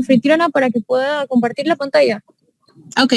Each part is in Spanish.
anfitriona para que pueda compartir la pantalla. Ok.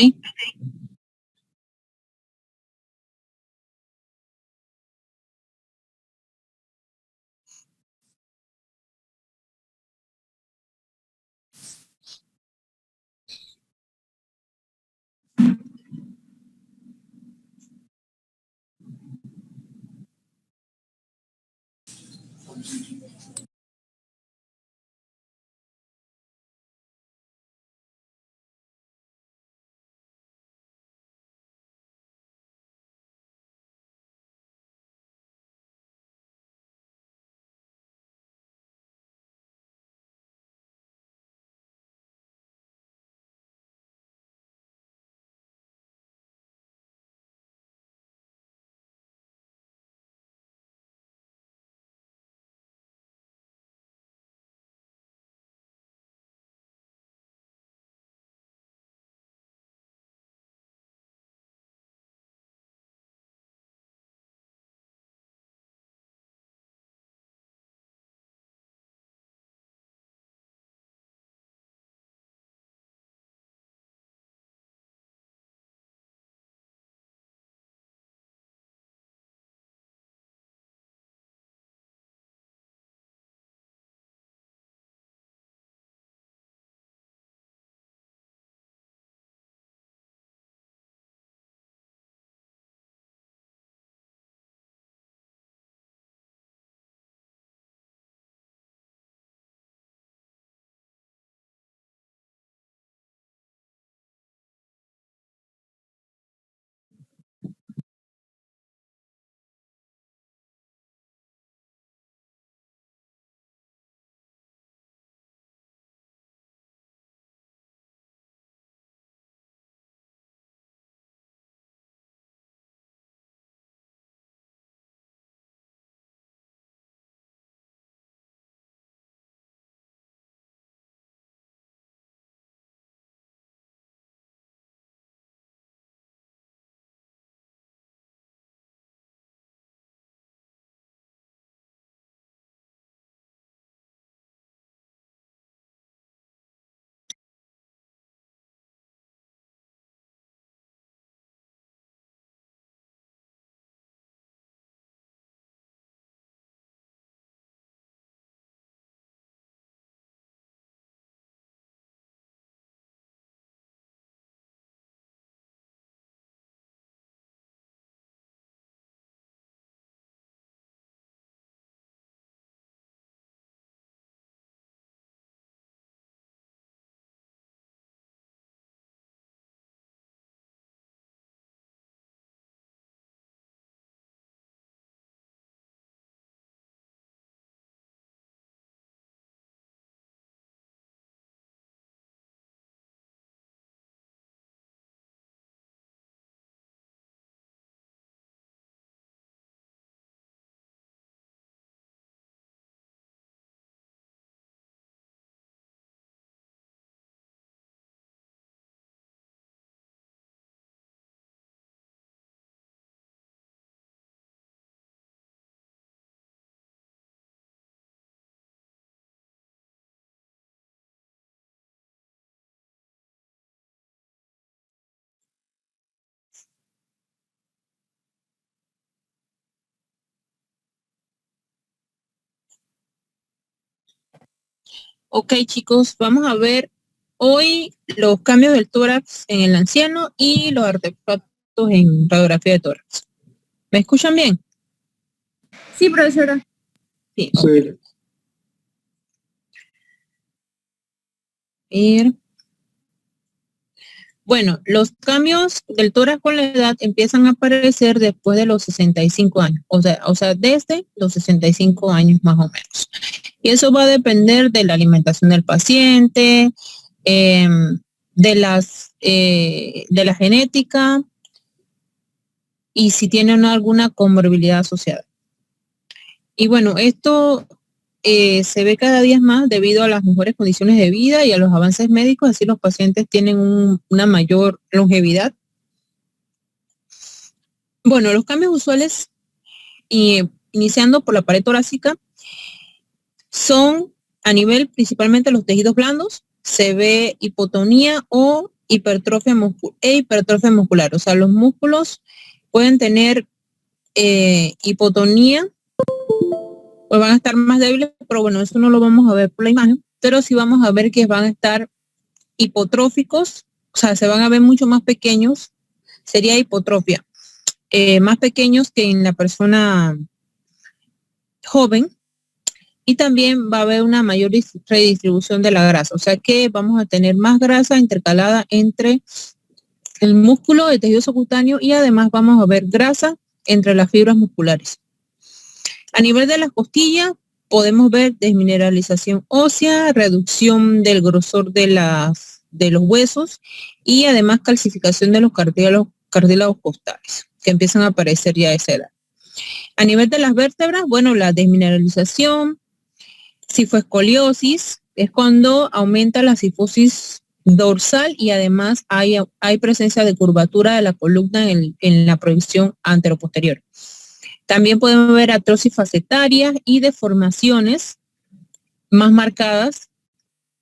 Ok, chicos, vamos a ver hoy los cambios del tórax en el anciano y los artefactos en radiografía de tórax. ¿Me escuchan bien? Sí, profesora. Sí. Okay. Sí. Bueno, los cambios del tórax con la edad empiezan a aparecer después de los 65 años, o sea, desde los 65 años más o menos. Y eso va a depender de la alimentación del paciente, de la genética y si tiene alguna comorbilidad asociada. Y bueno, esto se ve cada día más debido a las mejores condiciones de vida y a los avances médicos, así los pacientes tienen una mayor longevidad. Bueno, los cambios usuales, iniciando por la pared torácica, son a nivel principalmente los tejidos blandos, se ve hipotonía o hipertrofia muscular. O sea, los músculos pueden tener hipotonía o van a estar más débiles, pero bueno, eso no lo vamos a ver por la imagen, pero sí vamos a ver que van a estar hipotróficos, o sea, se van a ver mucho más pequeños, sería hipotrofia, más pequeños que en la persona joven, y también va a haber una mayor redistribución de la grasa, o sea que vamos a tener más grasa intercalada entre el músculo, el tejido subcutáneo, y además vamos a ver grasa entre las fibras musculares. A nivel de las costillas podemos ver desmineralización ósea, reducción del grosor de los huesos y además calcificación de los cartílagos costales que empiezan a aparecer ya a esa edad. A nivel de las vértebras, bueno, la desmineralización, cifoescoliosis, es cuando aumenta la cifosis dorsal y además hay presencia de curvatura de la columna en la proyección anteroposterior. También podemos ver artrosis facetaria y deformaciones más marcadas,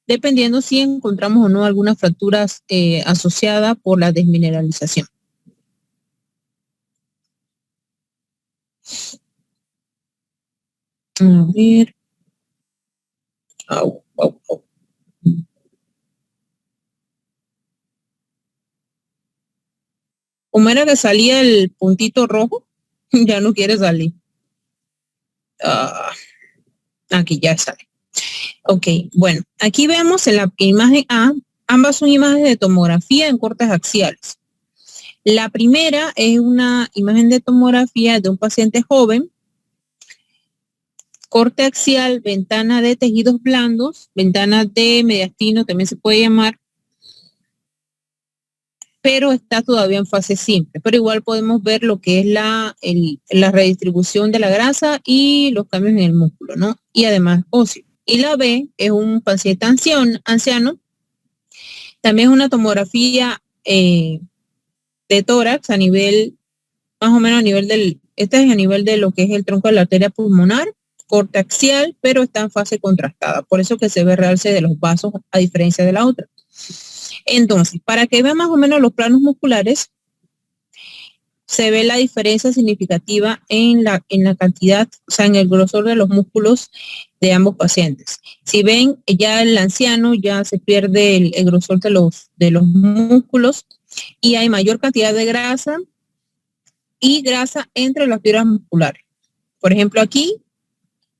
dependiendo si encontramos o no algunas fracturas asociadas por la desmineralización. A ver. ¿Cómo era que salía el puntito rojo? Ya no quiere salir. Aquí ya sale. Ok, bueno, aquí vemos en la imagen A, ambas son imágenes de tomografía en cortes axiales. La primera es una imagen de tomografía de un paciente joven, corte axial, ventana de tejidos blandos, ventana de mediastino también se puede llamar, pero está todavía en fase simple, pero igual podemos ver lo que es la redistribución de la grasa y los cambios en el músculo, ¿no? Y además óseo. Y la B es un paciente anciano, también es una tomografía de tórax a nivel, más o menos a nivel este es a nivel de lo que es el tronco de la arteria pulmonar, corte axial, pero está en fase contrastada, por eso que se ve realce de los vasos a diferencia de la otra. Entonces, para que vean más o menos los planos musculares, se ve la diferencia significativa en la cantidad, o sea, en el grosor de los músculos de ambos pacientes. Si ven, ya el anciano ya se pierde el grosor de los músculos y hay mayor cantidad de grasa y grasa entre las fibras musculares. Por ejemplo, aquí,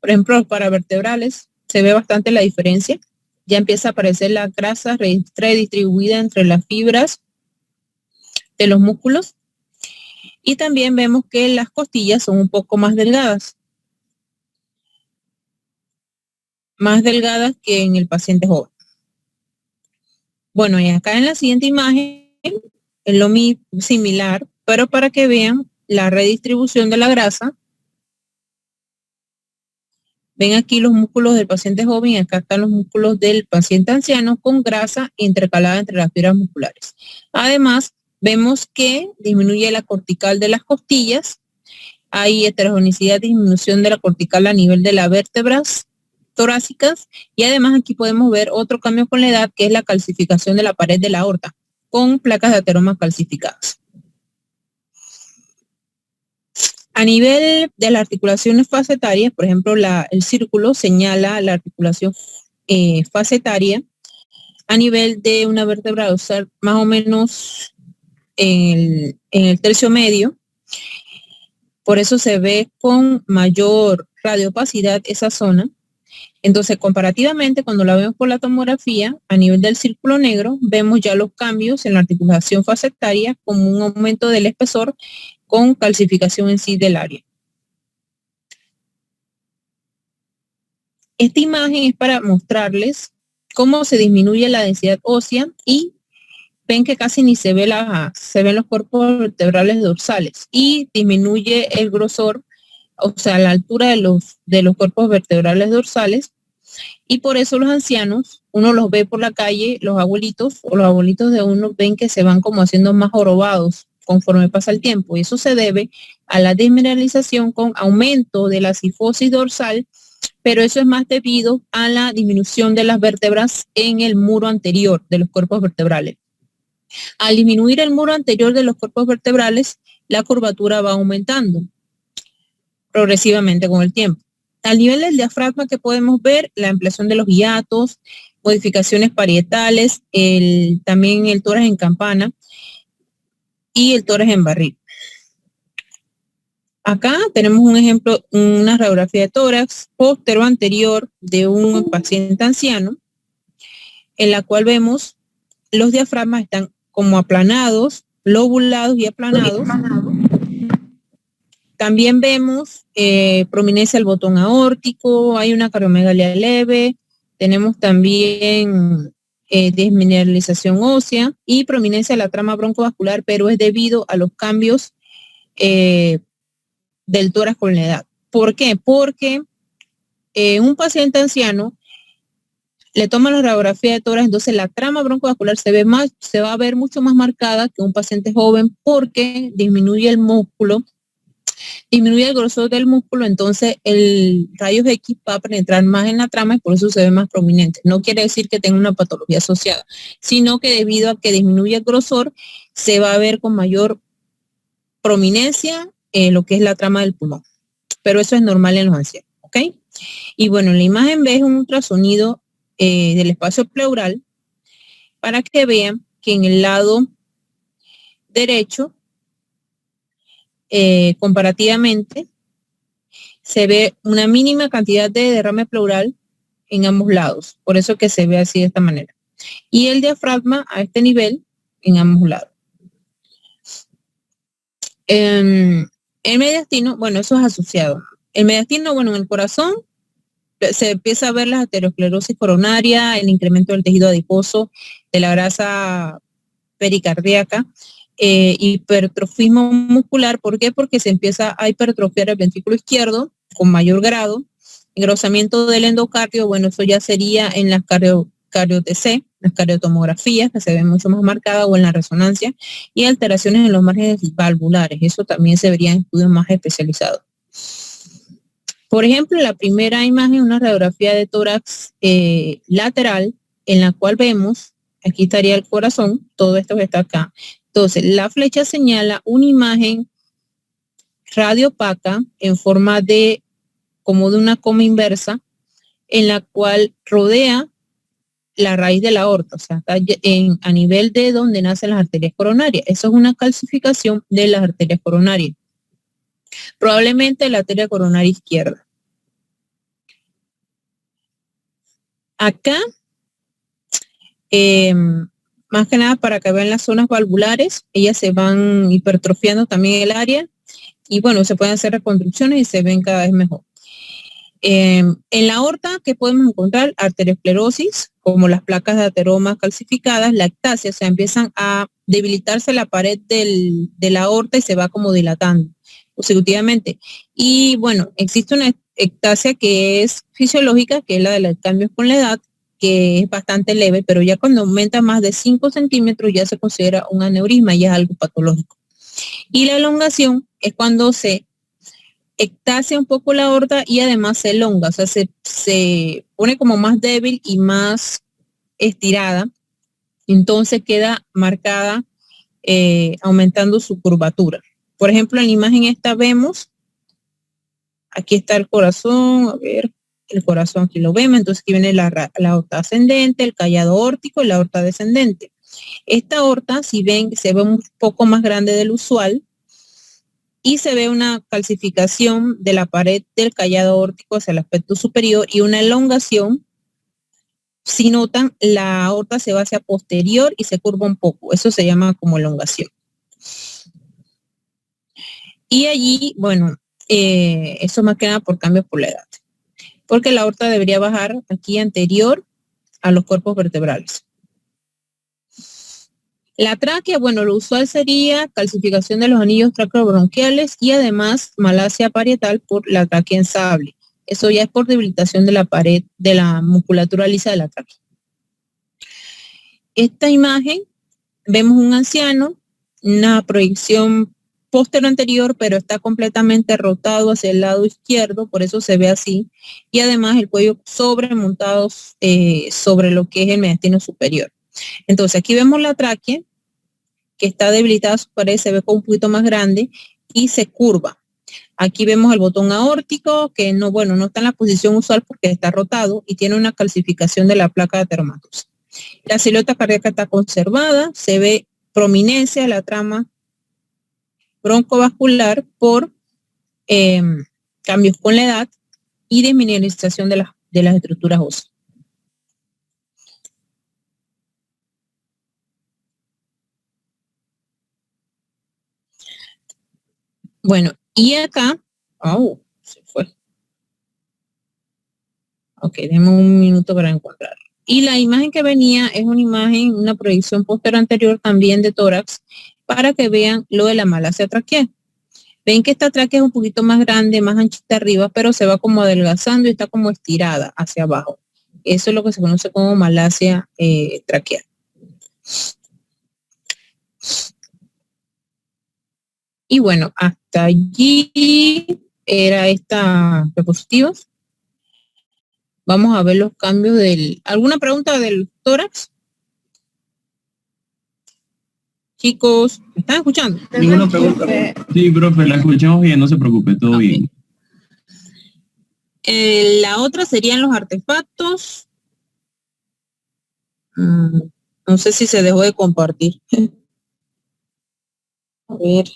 los paravertebrales, se ve bastante la diferencia. Ya empieza a aparecer la grasa redistribuida entre las fibras de los músculos. Y también vemos que las costillas son un poco más delgadas. Más delgadas que en el paciente joven. Bueno, y acá en la siguiente imagen es lo similar, pero para que vean la redistribución de la grasa. Ven aquí los músculos del paciente joven y acá están los músculos del paciente anciano con grasa intercalada entre las fibras musculares. Además, vemos que disminuye la cortical de las costillas. Hay heterogenicidad, disminución de la cortical a nivel de las vértebras torácicas y además aquí podemos ver otro cambio con la edad que es la calcificación de la pared de la aorta con placas de ateroma calcificadas. A nivel de las articulaciones facetarias, por ejemplo, el círculo señala la articulación facetaria a nivel de una vértebra dorsal más o menos en el tercio medio. Por eso se ve con mayor radioopacidad esa zona. Entonces, comparativamente, cuando la vemos por la tomografía, a nivel del círculo negro, vemos ya los cambios en la articulación facetaria como un aumento del espesor con calcificación en sí del área. Esta imagen es para mostrarles cómo se disminuye la densidad ósea y ven que casi ni se ven los cuerpos vertebrales dorsales y disminuye el grosor, o sea, la altura de los cuerpos vertebrales dorsales. Y por eso los ancianos, uno los ve por la calle, los abuelitos de uno ven que se van como haciendo más jorobados conforme pasa el tiempo. Y eso se debe a la desmineralización con aumento de la cifosis dorsal pero eso es más debido a la disminución de las vértebras en el muro anterior de los cuerpos vertebrales. Al disminuir el muro anterior de los cuerpos vertebrales, la curvatura va aumentando progresivamente con el tiempo. Al nivel del diafragma, que podemos ver la ampliación de los hiatos, modificaciones parietales, también el tórax en campana y el tórax en barril. Acá tenemos un ejemplo, una radiografía de tórax póstero anterior de un paciente anciano, en la cual vemos los diafragmas están como aplanados, lobulados y aplanados. También vemos prominencia del botón aórtico, hay una cardiomegalia leve, tenemos también desmineralización ósea y prominencia de la trama broncovascular, pero es debido a los cambios del tórax con la edad. ¿Por qué? Porque un paciente anciano le toma la radiografía de tórax, entonces la trama broncovascular se va a ver mucho más marcada que un paciente joven porque disminuye el músculo, disminuye el grosor del músculo, entonces el rayos X va a penetrar más en la trama y por eso se ve más prominente. No quiere decir que tenga una patología asociada, sino que debido a que disminuye el grosor, se va a ver con mayor prominencia lo que es la trama del pulmón. Pero eso es normal en los ancianos, ¿ok? Y bueno, en la imagen B es un ultrasonido del espacio pleural para que vean que en el lado derecho comparativamente se ve una mínima cantidad de derrame pleural en ambos lados, por eso que se ve así de esta manera. Y el diafragma a este nivel en ambos lados. El mediastino, bueno, eso es asociado. El mediastino, bueno, en el corazón se empieza a ver la aterosclerosis coronaria, el incremento del tejido adiposo, de la grasa pericardíaca, hipertrofismo muscular. ¿Por qué? Porque se empieza a hipertrofiar el ventrículo izquierdo con mayor grado, engrosamiento del endocardio, bueno, eso ya sería en las cardio-TC, las cardiotomografías, que se ven mucho más marcadas, o en la resonancia, y alteraciones en los márgenes valvulares, eso también se vería en estudios más especializados. Por ejemplo, la primera imagen, una radiografía de tórax lateral, en la cual vemos, aquí estaría el corazón, todo esto que está acá. Entonces, la flecha señala una imagen radiopaca en forma de, como de una coma inversa, en la cual rodea la raíz de la aorta, o sea, está a nivel de donde nacen las arterias coronarias. Eso es una calcificación de las arterias coronarias. Probablemente la arteria coronaria izquierda. Acá, más que nada para que vean las zonas valvulares, ellas se van hipertrofiando también el área y bueno, se pueden hacer reconstrucciones y se ven cada vez mejor. En la aorta, ¿qué podemos encontrar? Arteriosclerosis, como las placas de ateroma calcificadas, la ectasia, o sea, empiezan a debilitarse la pared de la aorta y se va como dilatando consecutivamente. Y bueno, existe una ectasia que es fisiológica, que es la de los cambios con la edad, que es bastante leve, pero ya cuando aumenta más de 5 centímetros ya se considera un aneurisma y es algo patológico. Y la elongación es cuando se ectasia un poco la aorta y además se elonga, o sea, se pone como más débil y más estirada, entonces queda marcada aumentando su curvatura. Por ejemplo, en la imagen esta vemos, aquí está el corazón, a ver, el corazón aquí lo vemos, entonces aquí viene la aorta ascendente, el callado aórtico y la aorta descendente. Esta aorta, si ven, se ve un poco más grande del usual y se ve una calcificación de la pared del callado aórtico hacia el aspecto superior y una elongación. Si notan, la aorta se va hacia posterior y se curva un poco, eso se llama como elongación. Y allí, bueno, eso más que nada por cambios por la edad, porque la aorta debería bajar aquí anterior a los cuerpos vertebrales. La tráquea, bueno, lo usual sería calcificación de los anillos traqueobronquiales y además malasia parietal por la tráquea en sable. Eso ya es por debilitación de la pared de la musculatura lisa de la tráquea. Esta imagen, vemos un anciano, una proyección póstero anterior, pero está completamente rotado hacia el lado izquierdo, por eso se ve así, y además el cuello sobremontado sobre lo que es el mediastino superior. Entonces aquí vemos la tráquea, que está debilitada, su pared se ve como un poquito más grande y se curva. Aquí vemos el botón aórtico, que no, bueno, no está en la posición usual porque está rotado y tiene una calcificación de la placa de ateromatosis. La silueta cardíaca está conservada, se ve prominencia de la trama broncovascular por cambios con la edad y desmineralización de las estructuras óseas. Bueno, y acá, se fue. Ok, déjame un minuto para encontrar. Y la imagen que venía es una imagen, una proyección posterior anterior también de tórax, para que vean lo de la malasia traqueal. Ven que esta tráquea es un poquito más grande, más anchita arriba, pero se va como adelgazando y está como estirada hacia abajo. Eso es lo que se conoce como malasia traqueal. Y bueno, hasta allí era esta diapositivas. Vamos a ver los cambios ¿Alguna pregunta del tórax? Chicos, ¿me están escuchando? Ninguna pregunta. Sí, profe, la escuchamos bien, no se preocupe, todo bien. La otra serían los artefactos. No sé si se dejó de compartir. A ver.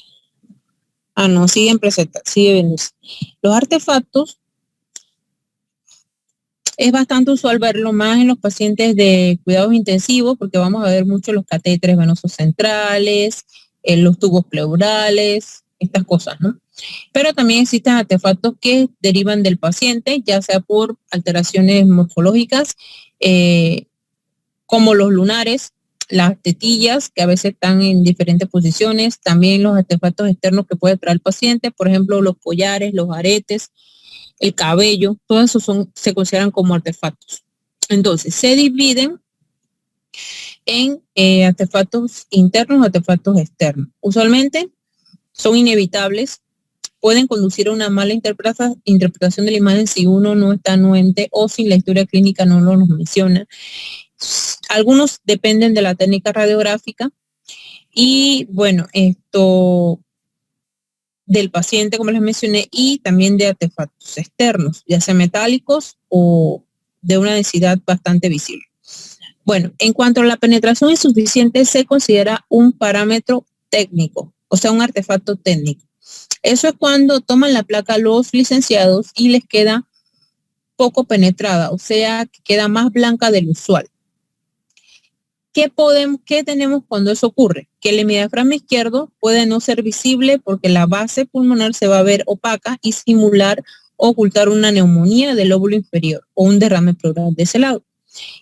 No, siguen presentados, sigue viendo. Los artefactos es bastante usual verlo más en los pacientes de cuidados intensivos porque vamos a ver mucho los catéteres venosos centrales, los tubos pleurales, estas cosas, ¿no? Pero también existen artefactos que derivan del paciente, ya sea por alteraciones morfológicas, como los lunares, las tetillas, que a veces están en diferentes posiciones, también los artefactos externos que puede traer el paciente, por ejemplo, los collares, los aretes, el cabello, todos esos se consideran como artefactos. Entonces, se dividen en artefactos internos y artefactos externos. Usualmente son inevitables, pueden conducir a una mala interpretación de la imagen si uno no está anuente o si la historia clínica no lo nos menciona. Algunos dependen de la técnica radiográfica y bueno, esto del paciente, como les mencioné, y también de artefactos externos, ya sea metálicos o de una densidad bastante visible. Bueno, en cuanto a la penetración insuficiente, se considera un parámetro técnico, o sea, un artefacto técnico. Eso es cuando toman la placa los licenciados y les queda poco penetrada, o sea, que queda más blanca del usual. ¿Qué tenemos cuando eso ocurre? Que el hemidiafragma izquierdo puede no ser visible porque la base pulmonar se va a ver opaca y simular o ocultar una neumonía del lóbulo inferior o un derrame pleural de ese lado.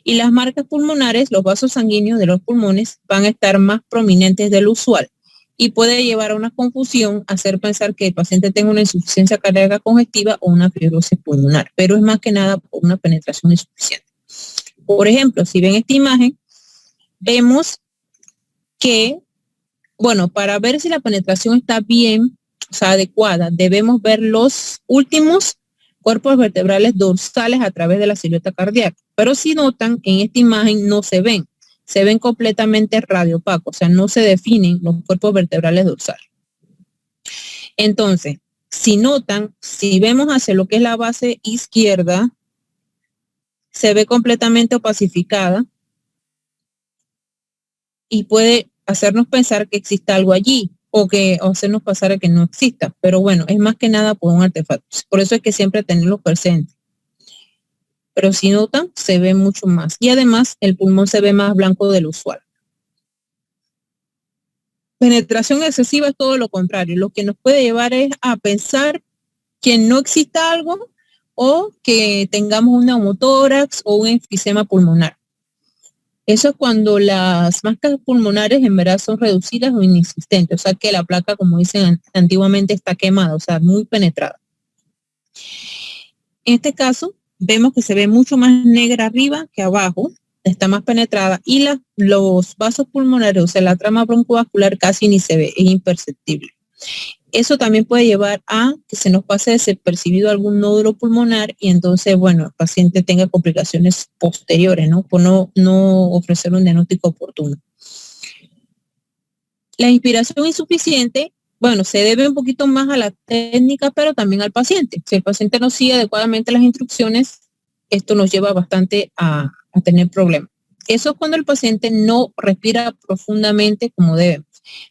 Y las marcas pulmonares, los vasos sanguíneos de los pulmones, van a estar más prominentes del usual y puede llevar a una confusión, hacer pensar que el paciente tenga una insuficiencia cardíaca congestiva o una fibrosis pulmonar, pero es más que nada por una penetración insuficiente. Por ejemplo, si ven esta imagen, vemos que, bueno, para ver si la penetración está bien, o sea, adecuada, debemos ver los últimos cuerpos vertebrales dorsales a través de la silueta cardíaca. Pero si notan, en esta imagen no se ven completamente radiopacos, o sea, no se definen los cuerpos vertebrales dorsales. Entonces, si notan, si vemos hacia lo que es la base izquierda, se ve completamente opacificada y puede hacernos pensar que exista algo allí o hacernos pasar a que no exista. Pero bueno, es más que nada por un artefacto. Por eso es que siempre tenerlo presente. Pero si notan, se ve mucho más. Y además, el pulmón se ve más blanco del usual. Penetración excesiva es todo lo contrario. Lo que nos puede llevar es a pensar que no exista algo o que tengamos un neumotórax o un enfisema pulmonar. Eso es cuando las máscaras pulmonares en verdad son reducidas o inexistentes, o sea que la placa, como dicen antiguamente, está quemada, o sea, muy penetrada. En este caso, vemos que se ve mucho más negra arriba que abajo, está más penetrada, y los vasos pulmonares, o sea, la trama broncovascular casi ni se ve, es imperceptible. Eso también puede llevar a que se nos pase desapercibido algún nódulo pulmonar y entonces, bueno, el paciente tenga complicaciones posteriores, ¿no? Por no ofrecer un diagnóstico oportuno. La inspiración insuficiente, bueno, se debe un poquito más a la técnica, pero también al paciente. Si el paciente no sigue adecuadamente las instrucciones, esto nos lleva bastante a tener problemas. Eso es cuando el paciente no respira profundamente como debemos.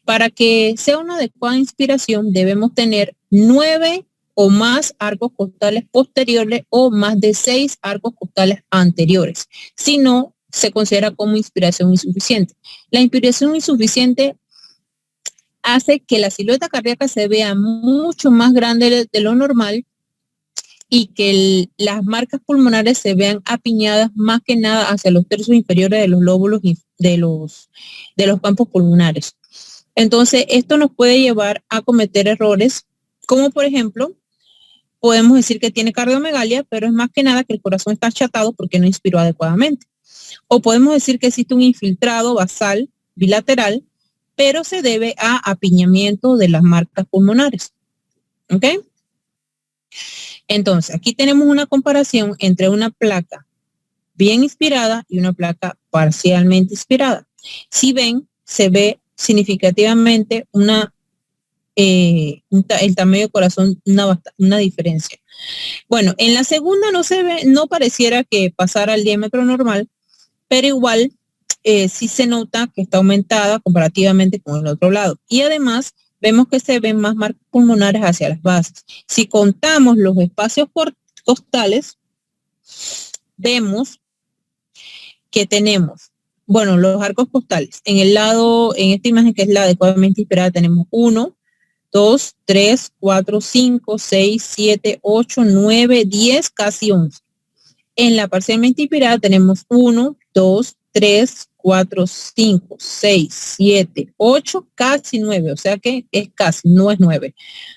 Para que sea una adecuada inspiración, debemos tener 9 o más arcos costales posteriores o más de 6 arcos costales anteriores. Si no, se considera como inspiración insuficiente. La inspiración insuficiente hace que la silueta cardíaca se vea mucho más grande de lo normal y que las marcas pulmonares se vean apiñadas más que nada hacia los tercios inferiores de los lóbulos de los campos pulmonares. Entonces, esto nos puede llevar a cometer errores, como por ejemplo, podemos decir que tiene cardiomegalia, pero es más que nada que el corazón está achatado porque no inspiró adecuadamente. O podemos decir que existe un infiltrado basal bilateral, pero se debe a apiñamiento de las marcas pulmonares. ¿Ok? Entonces, aquí tenemos una comparación entre una placa bien inspirada y una placa parcialmente inspirada. Si ven, se ve significativamente el tamaño del corazón, una diferencia. Bueno, en la segunda no se ve, no pareciera que pasara el diámetro normal, pero igual sí se nota que está aumentada comparativamente con el otro lado. Y además vemos que se ven más marcas pulmonares hacia las bases. Si contamos los espacios costales, vemos que tenemos, bueno, los arcos costales. En el lado, en esta imagen que es la adecuadamente inspirada, tenemos 1, 2, 3, 4, 5, 6, 7, 8, 9, 10, casi 11. En la parcialmente inspirada tenemos 1, 2, 3, 4, 5, 6, 7, 8, casi 9. O sea que es casi, no es 9.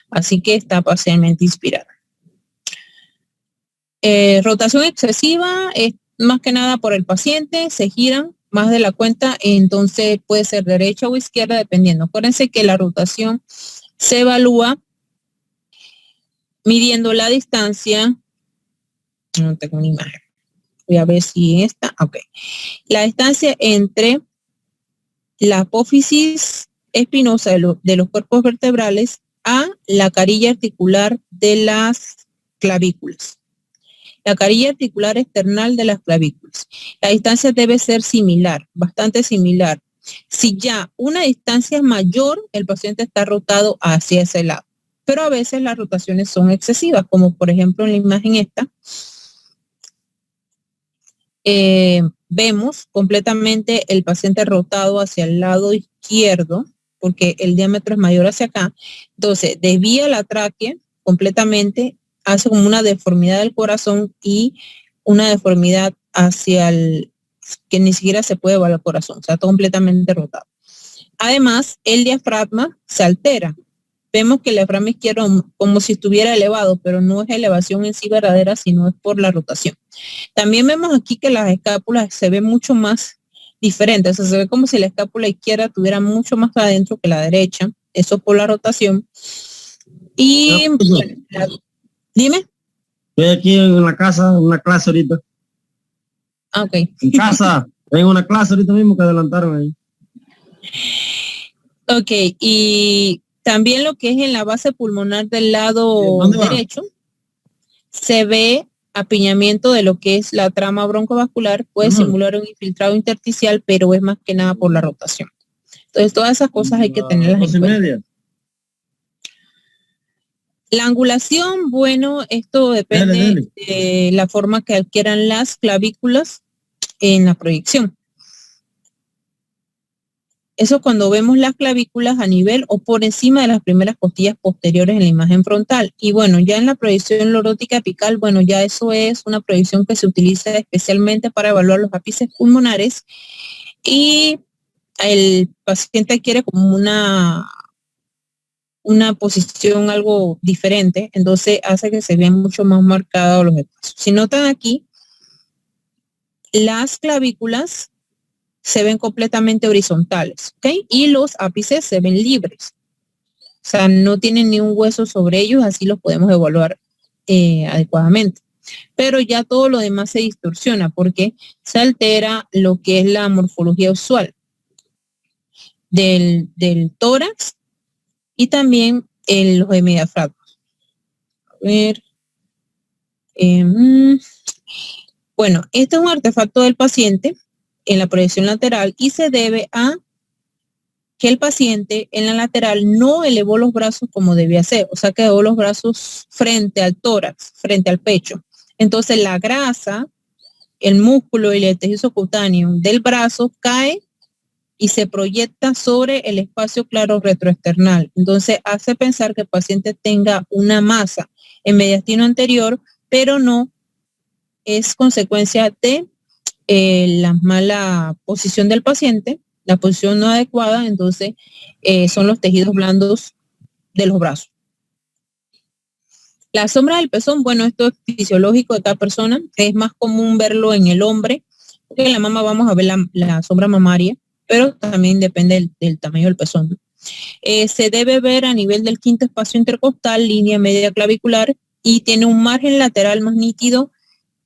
Así que está parcialmente inspirada. Rotación excesiva es más que nada por el paciente, se giran más de la cuenta, entonces puede ser derecha o izquierda dependiendo. Acuérdense que la rotación se evalúa midiendo la distancia. No tengo una imagen. Voy a ver si esta. Ok. La distancia entre la apófisis espinosa de los cuerpos vertebrales a la carilla articular de las clavículas. La carilla articular external de las clavículas. La distancia debe ser similar, bastante similar. Si ya una distancia es mayor, el paciente está rotado hacia ese lado. Pero a veces las rotaciones son excesivas, como por ejemplo en la imagen esta. Vemos completamente el paciente rotado hacia el lado izquierdo, porque el diámetro es mayor hacia acá. Entonces, desvía la tráquea completamente, hace como una deformidad del corazón y una deformidad hacia el que ni siquiera se puede ver el corazón, o sea, está completamente rotado. Además, el diafragma se altera. Vemos que el diafragma izquierdo como si estuviera elevado, pero no es elevación en sí verdadera, sino es por la rotación. También vemos aquí que las escápulas se ven mucho más diferentes, o sea, se ve como si la escápula izquierda tuviera mucho más adentro que la derecha, eso por la rotación. Y dime. Estoy aquí en la casa, en una clase ahorita. Ah, ok. En casa, en una clase ahorita mismo que adelantaron ahí. Ok, y también lo que es en la base pulmonar del lado derecho, se ve apiñamiento de lo que es la trama broncovascular, puede simular un infiltrado intersticial, pero es más que nada por la rotación. Entonces, todas esas cosas hay que tenerlas en cuenta. La angulación, bueno, esto depende de la forma que adquieran las clavículas en la proyección. Eso cuando vemos las clavículas a nivel o por encima de las primeras costillas posteriores en la imagen frontal. Y bueno, ya en la proyección lorótica apical, bueno, ya eso es una proyección que se utiliza especialmente para evaluar los ápices pulmonares y el paciente adquiere como una posición algo diferente, entonces hace que se vean mucho más marcados los espacios. Si notan aquí, las clavículas se ven completamente horizontales, ¿ok? Y los ápices se ven libres. O sea, no tienen ni un hueso sobre ellos, así los podemos evaluar adecuadamente. Pero ya todo lo demás se distorsiona porque se altera lo que es la morfología usual del tórax y también los hemidiafragmas. A ver. Bueno, este es un artefacto del paciente en la proyección lateral y se debe a que el paciente en la lateral no elevó los brazos como debía ser, o sea, que elevó los brazos frente al tórax, frente al pecho. Entonces la grasa, el músculo y el tejido subcutáneo del brazo cae y se proyecta sobre el espacio claro retroesternal. Entonces hace pensar que el paciente tenga una masa en mediastino anterior, pero no es consecuencia de la mala posición del paciente, la posición no adecuada, entonces son los tejidos blandos de los brazos. La sombra del pezón, bueno, esto es fisiológico de cada persona, es más común verlo en el hombre, porque en la mama vamos a ver la sombra mamaria, pero también depende del tamaño del pezón. Se debe ver a nivel del quinto espacio intercostal, línea media clavicular, y tiene un margen lateral más nítido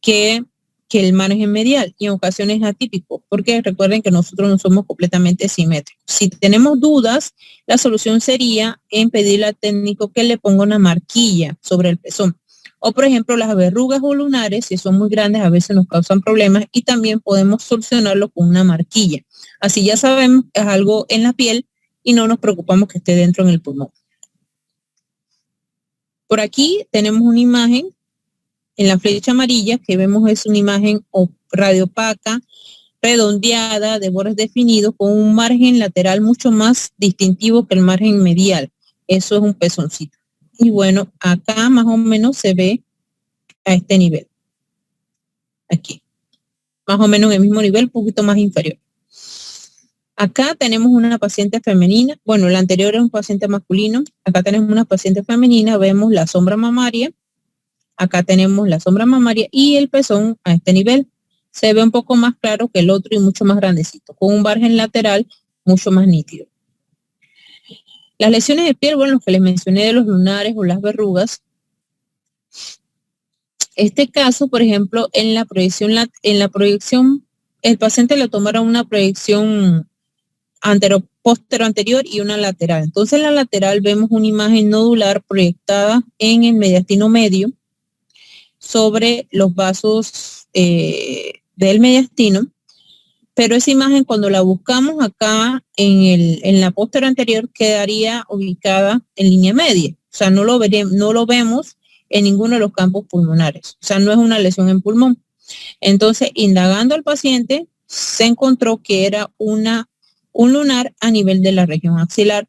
que el margen medial, y en ocasiones atípico, porque recuerden que nosotros no somos completamente simétricos. Si tenemos dudas, la solución sería en pedirle al técnico que le ponga una marquilla sobre el pezón. O por ejemplo, las verrugas o lunares, si son muy grandes, a veces nos causan problemas y también podemos solucionarlo con una marquilla. Así ya sabemos que es algo en la piel y no nos preocupamos que esté dentro en el pulmón. Por aquí tenemos una imagen. En la flecha amarilla que vemos es una imagen radiopaca, redondeada, de bordes definidos, con un margen lateral mucho más distintivo que el margen medial. Eso es un pezoncito. Y bueno, acá más o menos se ve a este nivel. Aquí. Más o menos en el mismo nivel, un poquito más inferior. Acá tenemos una paciente femenina. Bueno, la anterior era un paciente masculino. Acá tenemos una paciente femenina. Vemos la sombra mamaria. Acá tenemos la sombra mamaria y el pezón a este nivel. Se ve un poco más claro que el otro y mucho más grandecito, con un margen lateral mucho más nítido. Las lesiones de piel, bueno, los que les mencioné de los lunares o las verrugas. Este caso, por ejemplo, en la proyección, el paciente le tomaron una proyección postero anterior y una lateral. Entonces en la lateral vemos una imagen nodular proyectada en el mediastino medio, sobre los vasos del mediastino, pero esa imagen cuando la buscamos acá en la posterior anterior quedaría ubicada en línea media, o sea, no lo vemos en ninguno de los campos pulmonares, o sea, no es una lesión en pulmón. Entonces, indagando al paciente, se encontró que era un lunar a nivel de la región axilar.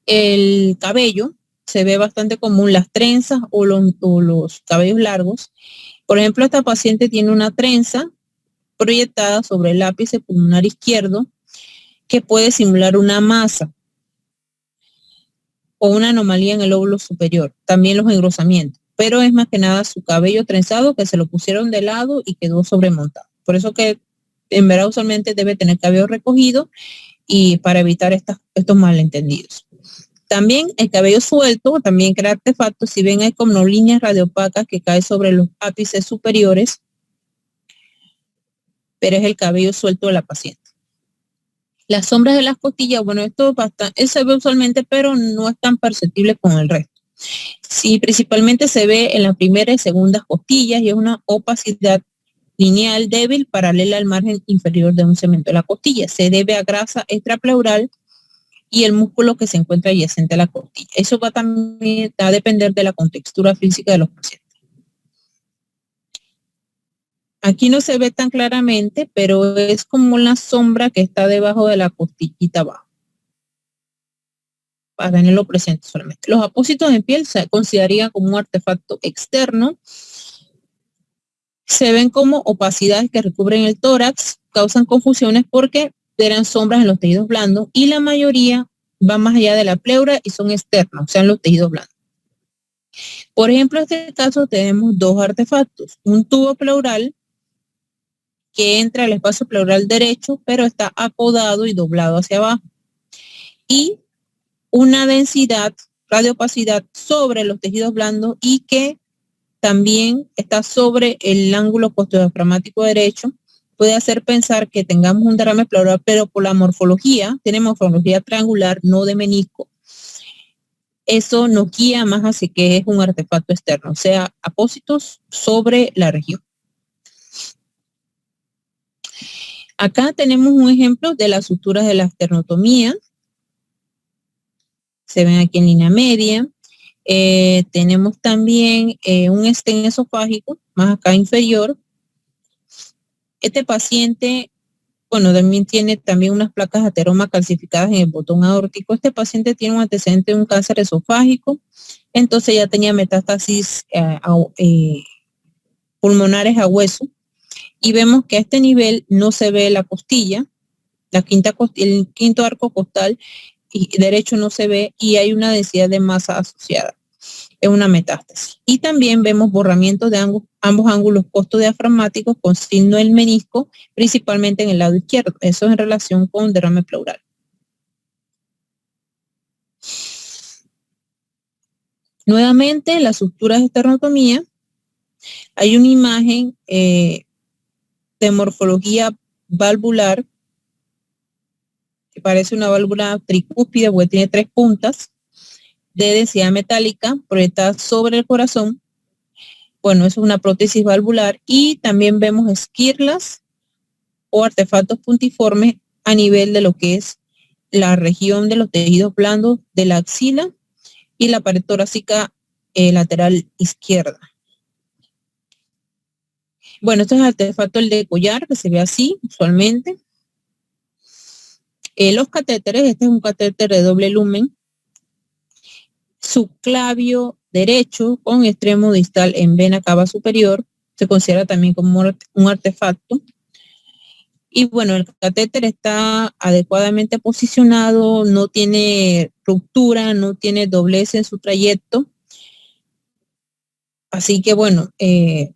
El cabello se ve bastante común, las trenzas o los cabellos largos. Por ejemplo, esta paciente tiene una trenza proyectada sobre el ápice pulmonar izquierdo que puede simular una masa o una anomalía en el lóbulo superior, también los engrosamientos, pero es más que nada su cabello trenzado que se lo pusieron de lado y quedó sobremontado. Por eso que en verdad usualmente debe tener cabello recogido y para evitar estos malentendidos. También el cabello suelto, también crea artefactos. Si ven, hay como líneas radiopacas que caen sobre los ápices superiores, pero es el cabello suelto de la paciente. Las sombras de las costillas, bueno, esto se ve usualmente, pero no es tan perceptible con el resto. Sí, principalmente se ve en la primera y segunda costillas y es una opacidad lineal débil paralela al margen inferior de un segmento de la costilla. Se debe a grasa extrapleural y el músculo que se encuentra adyacente a la costilla. Eso va también a depender de la contextura física de los pacientes. Aquí no se ve tan claramente, pero es como la sombra que está debajo de la costillita abajo. Para tenerlo presente solamente. Los apósitos en piel se considerarían como un artefacto externo. Se ven como opacidades que recubren el tórax, causan confusiones porque eran sombras en los tejidos blandos y la mayoría van más allá de la pleura y son externos, o sea, en los tejidos blandos. Por ejemplo, en este caso tenemos dos artefactos, un tubo pleural que entra al espacio pleural derecho, pero está acodado y doblado hacia abajo. y una densidad, radioopacidad sobre los tejidos blandos y que también está sobre el ángulo postdiafragmático derecho, puede hacer pensar que tengamos un derrame pleural, pero por la morfología, tiene morfología triangular, no de menisco. Eso nos guía más hacia que es un artefacto externo, o sea, apósitos sobre la región. Acá tenemos un ejemplo de las suturas de la esternotomía. Se ven aquí en línea media. Tenemos también un estén esofágico, más acá inferior. Este paciente, bueno, también tiene también unas placas de ateroma calcificadas en el botón aórtico. Este paciente tiene un antecedente de un cáncer esofágico, entonces ya tenía metástasis pulmonares a hueso. Y vemos que a este nivel no se ve la costilla, el quinto arco costal y derecho no se ve y hay una densidad de masa asociada. Es una metástasis. Y también vemos borramiento de ambos ángulos postdiafragmáticos con signo del menisco, principalmente en el lado izquierdo. Eso es en relación con derrame pleural. Nuevamente, las suturas de esternotomía. Hay una imagen de morfología valvular que parece una válvula tricúspide porque tiene 3 puntas de densidad metálica proyectada sobre el corazón. Bueno, eso es una prótesis valvular y también vemos esquirlas o artefactos puntiformes a nivel de lo que es la región de los tejidos blandos de la axila y la pared torácica lateral izquierda. Bueno, este es el artefacto el de collar, que se ve así usualmente. Los catéteres, este es un catéter de doble lumen, subclavio derecho con extremo distal en vena cava superior, se considera también como un artefacto. Y bueno, el catéter está adecuadamente posicionado, no tiene ruptura, no tiene doblez en su trayecto. Así que bueno,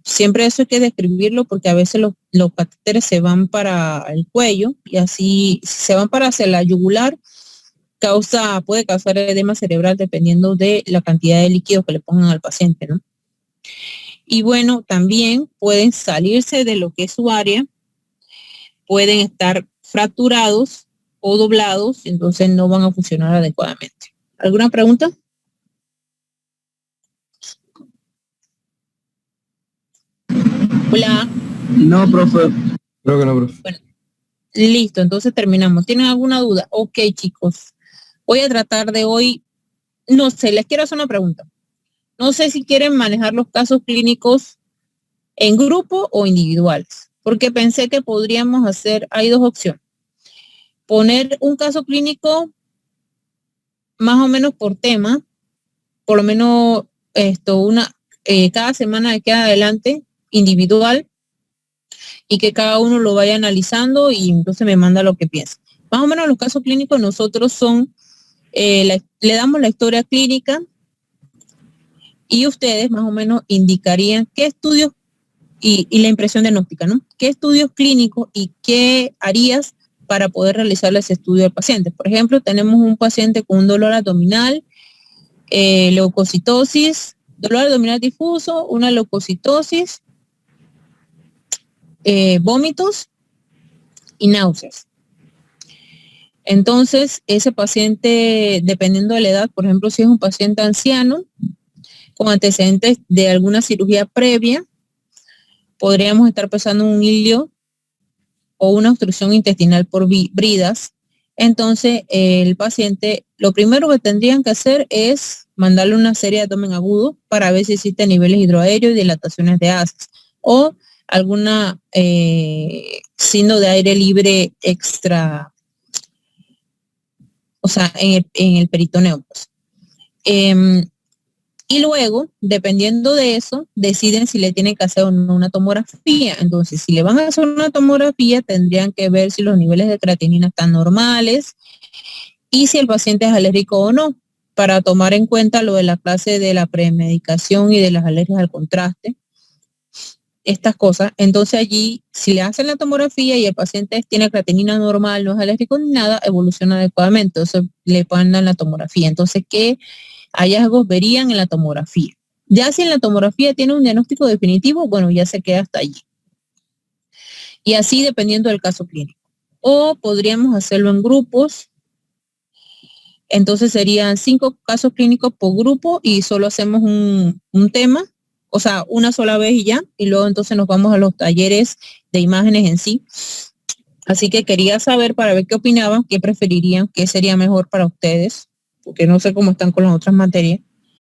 siempre eso hay que describirlo porque a veces los catéteres se van para el cuello y así si se van para hacia la yugular, puede causar edema cerebral dependiendo de la cantidad de líquido que le pongan al paciente, ¿no? Y bueno, también pueden salirse de lo que es su área, pueden estar fracturados o doblados, entonces no van a funcionar adecuadamente. ¿Alguna pregunta? Hola. No, profe. Creo que no, profe. Bueno, listo, entonces terminamos. ¿Tienen alguna duda? Ok, chicos. Voy a tratar de hoy, no sé, les quiero hacer una pregunta. No sé si quieren manejar los casos clínicos en grupo o individuales, porque pensé que podríamos hacer, hay 2 opciones. Poner un caso clínico más o menos por tema, por lo menos cada semana de aquí adelante, individual, y que cada uno lo vaya analizando y entonces me manda lo que piensa. Más o menos los casos clínicos nosotros son, le damos la historia clínica y ustedes más o menos indicarían qué estudios y la impresión diagnóstica, ¿no? ¿Qué estudios clínicos y qué harías para poder realizar ese estudio al paciente? Por ejemplo, tenemos un paciente con un dolor abdominal, leucocitosis, dolor abdominal difuso, una leucocitosis, vómitos y náuseas. Entonces, ese paciente, dependiendo de la edad, por ejemplo, si es un paciente anciano con antecedentes de alguna cirugía previa, podríamos estar pensando en un ilio o una obstrucción intestinal por bridas. Entonces, el paciente, lo primero que tendrían que hacer es mandarle una serie de abdomen agudo para ver si existen niveles hidroaéreos y dilataciones de haces o alguna signo de aire libre extra, o sea, en el peritoneo. Pues. Y luego, dependiendo de eso, deciden si le tienen que hacer o no una tomografía. Entonces, si le van a hacer una tomografía, tendrían que ver si los niveles de creatinina están normales y si el paciente es alérgico o no, para tomar en cuenta lo de la clase de la premedicación y de las alergias al contraste. estas cosas, entonces allí, si le hacen la tomografía y el paciente tiene creatinina normal, no es alérgico ni nada, evoluciona adecuadamente, entonces le mandan la tomografía. Entonces, ¿qué hallazgos verían en la tomografía? Ya si en la tomografía tiene un diagnóstico definitivo, bueno, ya se queda hasta allí. Y así dependiendo del caso clínico. O podríamos hacerlo en grupos. Entonces serían 5 casos clínicos por grupo y solo hacemos un tema, o sea, una sola vez y ya. Y luego entonces nos vamos a los talleres de imágenes en sí. Así que quería saber para ver qué opinaban, qué preferirían, qué sería mejor para ustedes, porque no sé cómo están con las otras materias.